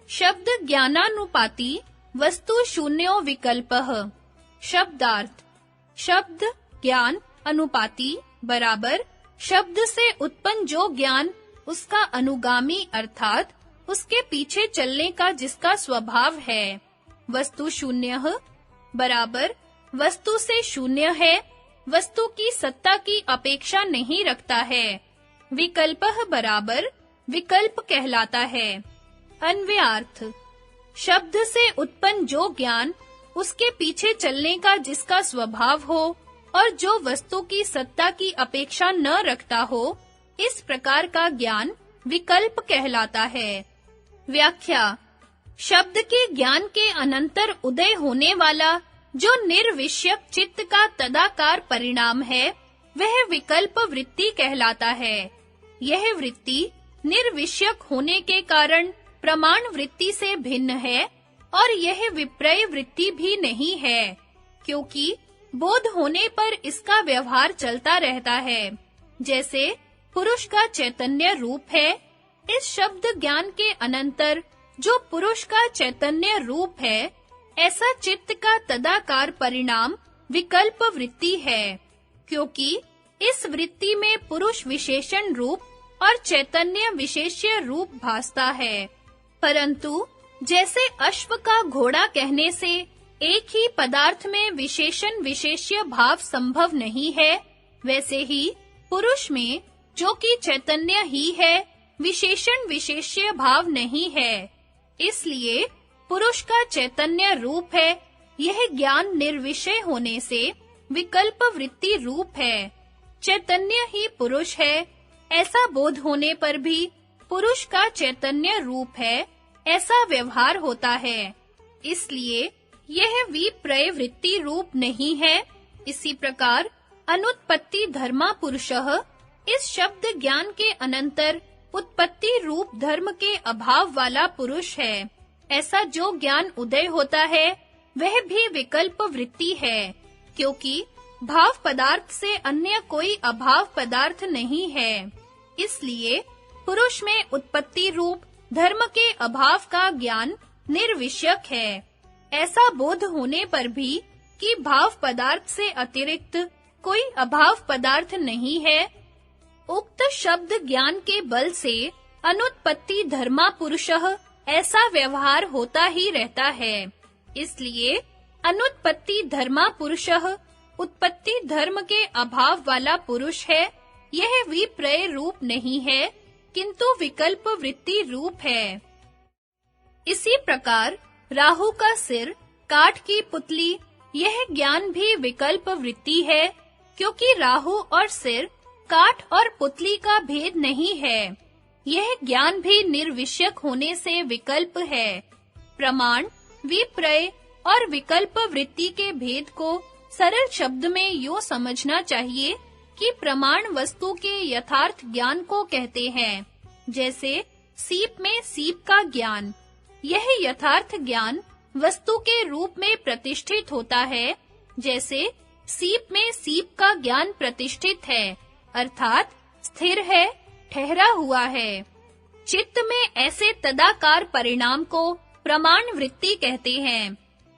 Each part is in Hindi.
शब्द ज्ञानानुपाती वस्तु शून्यो विकल्पः। शब्दार्थ। शब्द ज्ञान अनुपाती बराबर शब्द से उत्पन्न जो ज्ञान उसका अनुगामी अर्थात उसके पीछे चलने का जिसका स्वभाव है। वस्तु शून्यः बराबर वस्तु से शून्य है, वस्तु की सत्ता की अपेक्षा नहीं रखता है। विकल्पः बराबर विकल्प कहलाता है। अन्वयार्थ। शब्द से उत्पन्न जो ज्ञान उसके पीछे चलने का जिसका स्वभाव हो और जो वस्तु की सत्ता की अपेक्षा न रखता हो, इस प्रकार का ज्ञान विकल्प कहलाता है। व्याख्या। शब्द के ज्ञान के अनंतर उदय होने वाला जो निर्विषयक चित्त का तदाकार परिणाम है, वह विकल्प वृत्ति कहलाता है। यह वृत्ति निर्विषयक होने के कारण प्रमाण वृत्ति से भिन्न है और यह विपर्य वृत्ति भी नहीं है, क्योंकि बोध होने पर इसका व्यवहार चलता रहता है। जैसे पुरुष का चैतन्य रूप है, इस शब्द ज्ञान के अनंतर जो पुरुष का चैतन्य रूप है, ऐसा चित्त का तदाकार परिणाम विकल्प वृत्ति है, क्योंकि इस वृत्ति में पुरुष विशेषण रूप और चैतन्य विशेष्य रूप भासता है। परंतु जैसे अश्व का घोड़ा कहने से एक ही पदार्थ में विशेषण विशेष्य भाव संभव नहीं है, वैसे ही पुरुष में जो कि चैतन्य ही है, विशेषण विशेष्य भाव नहीं है। इसलिए पुरुष का चैतन्य रूप है, यह ज्ञान निर्विषय होने से विकल्प वृत्ति रूप है। चैतन्य ही पुरुष है, ऐसा बोध होने पर भी पुरुष का चैतन्य रूप है, ऐसा व्यवहार होता है। इसलिए यह विपर्य वृत्ति रूप नहीं है। इसी प्रकार अनुत्पत्ति धर्मा पुरुषः इस शब्द ज्ञान के अनंतर उत्पत्ति रूप धर्म के अभाव वाला पुरुष है। ऐसा जो ज्ञान उदय होता है, वह भी विकल्प वृत्ति है, क्योंकि भाव पदार्थ से अन्य कोई अभाव पदार्थ नहीं है। इसलिए पुरुष में उत्पत्ति रूप धर्म के अभाव का ज्ञान निर्विषयक है। ऐसा बोध होने पर भी कि भाव पदार्थ से अतिरिक्त कोई अभाव पदार्थ नहीं है, उक्त शब्द ज्ञान के बल से अनुत्पत्ति धर्मा पुरुषः ऐसा व्यवहार होता ही रहता है। इसलिए अनुत्पत्ति धर्मा पुरुषः उत्पत्ति धर्म के अभाव वाला पुरुष है। यह विपर्य रूप नहीं है, किंतु विकल्प वृत्ति रूप है। इसी प्रकार राहु का सिर, काठ की पुतली, यह ज्ञान भी विकल्प वृत्ति है, क्योंकि राहु और सिर, काठ और पुतली का भेद नहीं है। यह ज्ञान भी निर्विषयक होने से विकल्प है। प्रमाण, विपर्य और विकल्प वृत्ति के भेद को सरल शब्द में यूं समझना चाहिए कि प्रमाण वस्तु के यथार्थ ज्ञान को कहते हैं। जैसे सीप में सीप का ज्ञान, यह यथार्थ ज्ञान वस्तु के रूप में प्रतिष्ठित होता है, जैसे सीप में सीप का ज्ञान प्रतिष्ठित है, अर्थात स्थिर है, ठहरा हुआ है। चित्त में ऐसे तदाकार परिणाम को प्रमाण वृत्ति कहते हैं।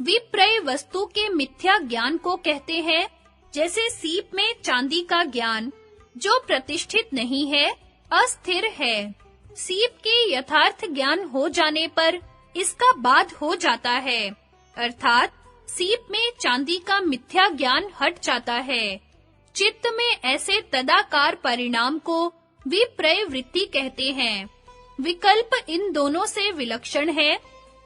विपर्य वस्तु के मिथ्या ज्ञान को कहते हैं, जैसे सीप में चांदी का ज्ञान, जो प्रतिष्ठित नहीं है, अस्थिर है। सीप के यथार्थ ज्ञान हो जाने पर इसका बाध हो जाता है, अर्थात सीप में चांदी का मिथ्या ज्ञान हट जाता है। चित्त में ऐसे तदाकार परिणाम को विपर्य वृत्ति कहते हैं। विकल्प इन दोनों से विलक्षण है।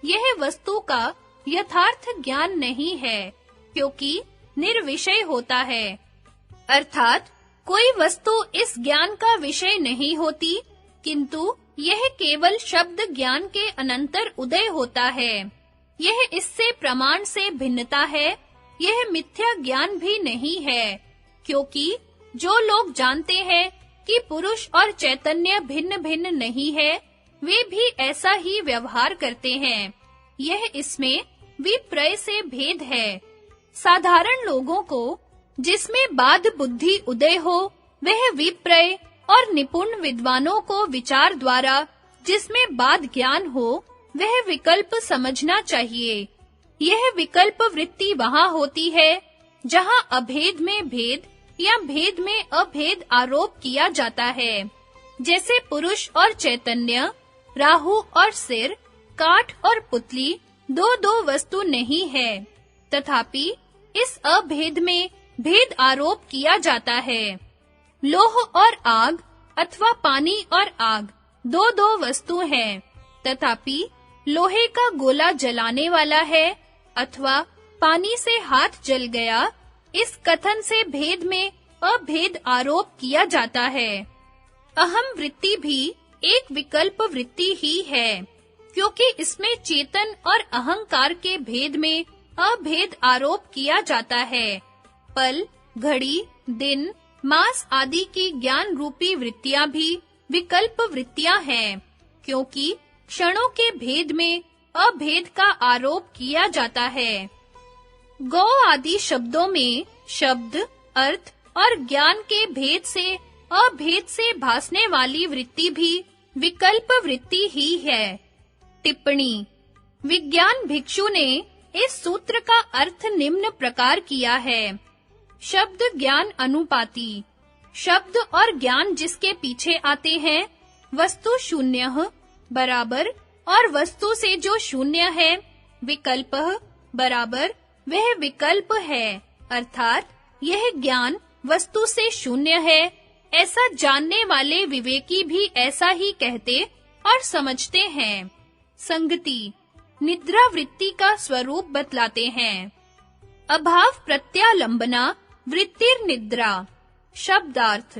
यह वस्तु का यथार्थ ज्ञान नहीं है, क्योंकि निर्विषय होता है, अर्थात कोई वस्तु इस ज्ञान का विषय नहीं होती, किंतु यह केवल शब्द ज्ञान के अनंतर उदय होता है। यह इससे प्रमाण से भिन्नता है। यह मिथ्या ज्ञान भी नहीं है, क्योंकि जो लोग जानते हैं कि पुरुष और चैतन्य भिन्न-भिन्न नहीं है, वे भी ऐसा ही व्यवहार करते हैं। यह इसमें विपर्य से भेद है। साधारण लोगों को जिसमें बाध बुद्धि उदय हो, वह विपर्य, और निपुण विद्वानों को विचार द्वारा जिसमें बाध ज्ञान हो, वह विकल्प समझना चाहिए। यह विकल्प वृत्ति वहाँ होती है जहाँ अभेद में भेद या भेद में अभेद आरोप किया जाता है। जैसे पुरुष और चैतन्य, राहु और सिर, काठ और पुतली दो वस्तु नहीं है, तथापि इस अभेद में भेद आरोप किया जाता है। लोह और आग अथवा पानी और आग दो वस्तु हैं, तथापि लोहे का गोला जलाने वाला है अथवा पानी से हाथ जल गया, इस कथन से भेद में अभेद आरोप किया जाता है। अहम वृत्ति भी एक विकल्प वृत्ति ही है, क्योंकि इसमें चेतन और अहंकार के भेद में अभेद आरोप किया जाता है। पल, घड़ी, दिन, मास आदि की ज्ञान रूपी वृत्तियां भी विकल्प वृत्तियां हैं, क्योंकि क्षणों के भेद में अभेद का आरोप किया जाता है। गौ आदि शब्दों में शब्द, अर्थ और ज्ञान के भेद से अभेद से भासने वाली वृत्ति भी विकल्प वृत्ति ही है। टिप्पणी: विज्ञान भिक्षु ने इस सूत्र का अर्थ निम्न प्रकार किया है। शब्द ज्ञान अनुपाती, शब्द और ज्ञान जिसके पीछे आते हैं, वस्तु शून्यः बराबर और वस्तु से जो शून्य है, विकल्पः बराबर वह विकल्प है, अर्थात यह ज्ञान वस्तु से शून्य है। ऐसा जानने वाले विवेकी भी ऐसा ही कहते और समझते हैं। संगति: निद्रा वृत्ति का स्वरूप बतलाते हैं। अभाव प्रत्यालंबना वृत्तिर्निद्रा। शब्दार्थ: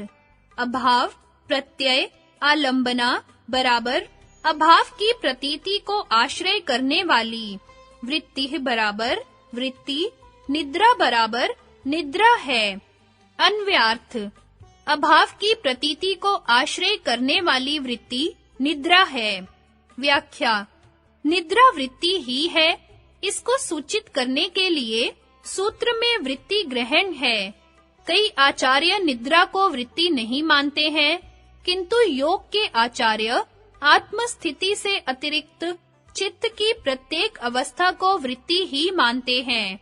अभाव प्रत्यय आलंबना बराबर अभाव की प्रतीति को आश्रय करने वाली, वृत्ति बराबर वृत्ति, निद्रा बराबर निद्रा है। अन्वयार्थ: अभाव की प्रतीति को आश्रय करने वाली वृत्ति निद्रा है। व्याख्या: निद्रा वृत्ति ही है। इसको सूचित करने के लिए सूत्र में वृत्ति ग्रहण है। कई आचार्य निद्रा को वृत्ति नहीं मानते हैं, किंतु योग के आचार्य आत्मस्थिति से अतिरिक्त चित्त की प्रत्येक अवस्था को वृत्ति ही मानते हैं।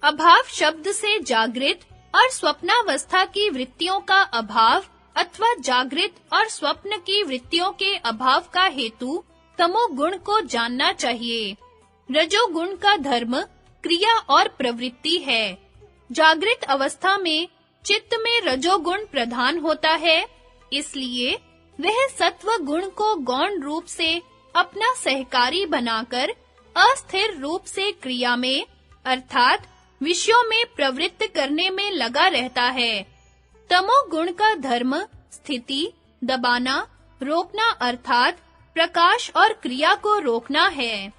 अभाव शब्द से जागृत और स्वप्नावस्था की वृत्तियों का अभाव अथवा जागृत और स्वप्न की वृत्तियों के अभाव का हेतु तमोगुण को जानना चाहिए। रजोगुण का धर्म क्रिया और प्रवृत्ति है। जागृत अवस्था में चित्त में रजोगुण प्रधान होता है, इसलिए वह सत्व गुण को गौण रूप से अपना सहकारी बनाकर अस्थिर रूप से क्रिया में अर्थात विषयों में प्रवृत्त करने में लगा रहता है। तमोगुण का धर्म स्थिति, दबाना, रोकना अर्थात प्रकाश और क्रिया को रोकना है।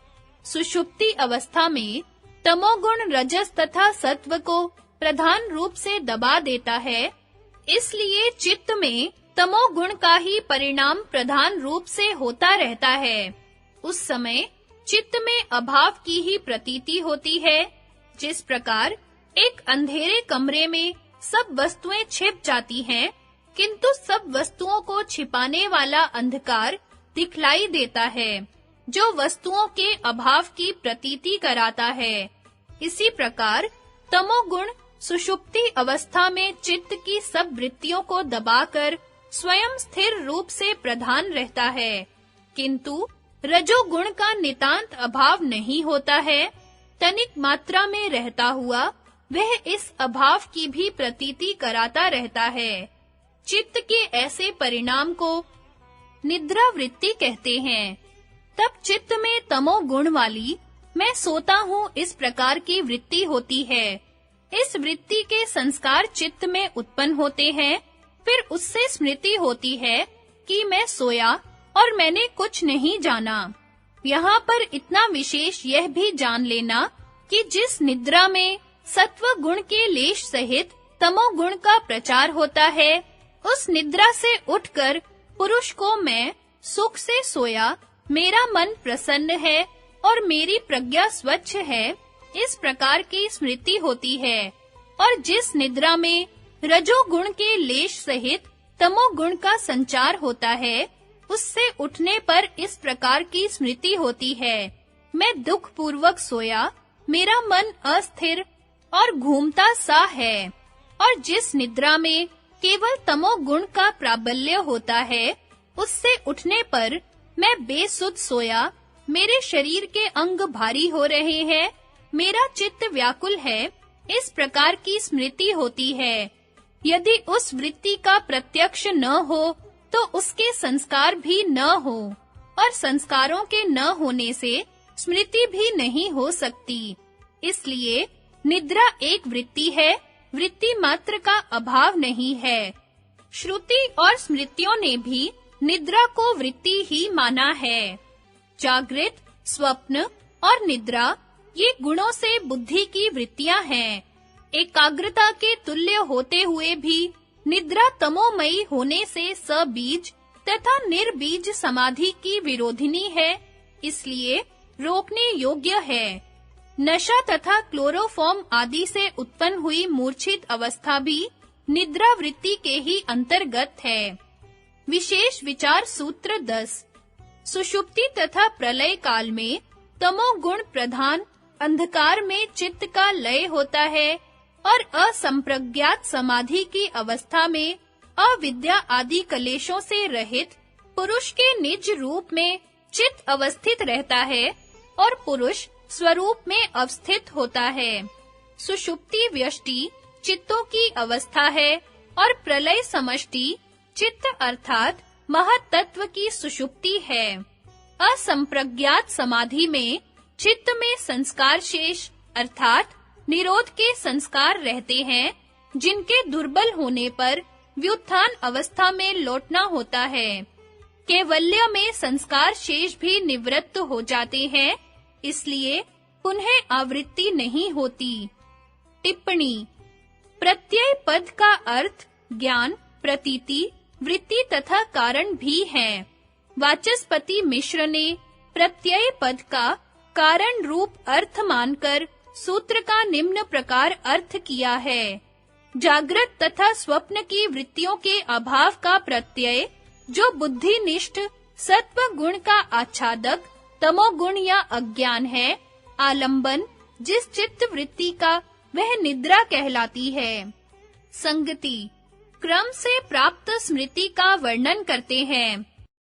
सुषुप्ति अवस्था में तमोगुण रजस तथा सत्व को प्रधान रूप से दबा देता है, इसलिए चित्त में तमोगुण का ही परिणाम प्रधान रूप से होता रहता है। उस समय चित्त में अभाव की ही प्रतीति होती है। जिस प्रकार एक अंधेरे कमरे में सब वस्तुएं छिप जाती हैं, किंतु सब वस्तुओं को छिपाने वाला अंधकार दिखलाई देता है, जो वस्तुओं के अभाव की प्रतीति कराता है। इसी प्रकार तमोगुण सुषुप्ति अवस्था में चित्त की सब वृत्तियों को दबाकर स्वयं स्थिर रूप से प्रधान रहता है, किंतु रजोगुण का नितांत अभाव नहीं होता है। तनिक मात्रा में रहता हुआ वह इस अभाव की भी प्रतीति कराता रहता है। चित्त के ऐसे परिणाम को निद्रा वृत्ति कहते हैं। तब चित्त में तमोगुण वाली मैं सोता हूँ इस प्रकार की वृत्ति होती है। इस वृत्ति के संस्कार चित्त में उत्पन्न होते हैं, फिर उससे स्मृति होती है कि मैं सोया और मैंने कुछ नहीं जाना। यहाँ पर इतना विशेष यह भी जान लेना कि जिस निद्रा में सत्व गुण के लेश सहित तमोगुण का प्रचार होता है, उस निद्रा से उठकर पुरुष को मैं सुख से सोया, मेरा मन प्रसन्न है और मेरी प्रज्ञा स्वच्छ है, इस प्रकार की स्मृति होती है। और जिस निद्रा में रजोगुण के लेश सहित तमोगुण का संचार होता है, उससे उठने पर इस प्रकार की स्मृति होती है। मैं दुख पूर्वक सोया, मेरा मन अस्थिर और घूमता सा है। और जिस निद्रा में केवल तमोगुण का प्राबल्य होता है, उससे उठने पर मैं बेसुध सोया, मेरे शरीर के अंग भारी हो रहे हैं, मेरा चित्त व्याकुल है, इस प्रकार की स्मृति होती है। यदि उस वृत्ति का प्रत्यक्ष न हो तो उसके संस्कार भी न हो, और संस्कारों के न होने से स्मृति भी नहीं हो सकती। इसलिए निद्रा एक वृत्ति है, वृत्ति मात्र का अभाव नहीं है। श्रुति और स्मृतियों ने भी निद्रा को वृत्ति ही माना है। जागृत, स्वप्न और निद्रा ये गुणों से बुद्धि की वृत्तियां हैं। एकाग्रता के तुल्य होते हुए भी निद्रा तमोमयी होने से सबीज तथा निर्बीज समाधि की विरोधिनी है, इसलिए रोकने योग्य है। नशा तथा क्लोरोफॉर्म आदि से उत्पन्न हुई मूर्छित अवस्था भी निद्रा वृत्ति के ही अंतर्गत है। विशेष विचार सूत्र 10। सुषुप्ति तथा प्रलय काल में तमोगुण प्रधान अंधकार में चित्त का लय होता है, और असंप्रज्ञात समाधि की अवस्था में अविद्या आदि कलेशों से रहित पुरुष के निज रूप में चित्त अवस्थित रहता है और पुरुष स्वरूप में अवस्थित होता है। सुषुप्ति व्यष्टि चित्तों की अवस्था है और प्रलय समष्टि चित्त अर्थात महत् तत्व की सुषुप्ति है। असंप्रज्ञात समाधि में चित्त में संस्कार शेष अर्थात निरोध के संस्कार रहते हैं, जिनके दुर्बल होने पर व्युत्थान अवस्था में लौटना होता है। कैवल्य में संस्कार शेष भी निवृत्त हो जाते हैं, इसलिए उन्हें आवृत्ति नहीं होती। टिप्पणी: प्रत्यय पद का अर्थ ज्ञान, प्रतीति, वृत्ति तथा कारण भी है। वाचस्पति मिश्र ने प्रत्यय पद का कारण रूप अर्थ मानकर सूत्र का निम्न प्रकार अर्थ किया है। जागृत तथा स्वप्न की वृत्तियों के अभाव का प्रत्यय जो बुद्धिनिष्ठ सत्व गुण का आच्छादक तमोगुण या अज्ञान है, आलंबन जिस चित्त वृत्ति का वह निद्रा कहलाती है। संगति क्रम से प्राप्त स्मृति का वर्णन करते हैं।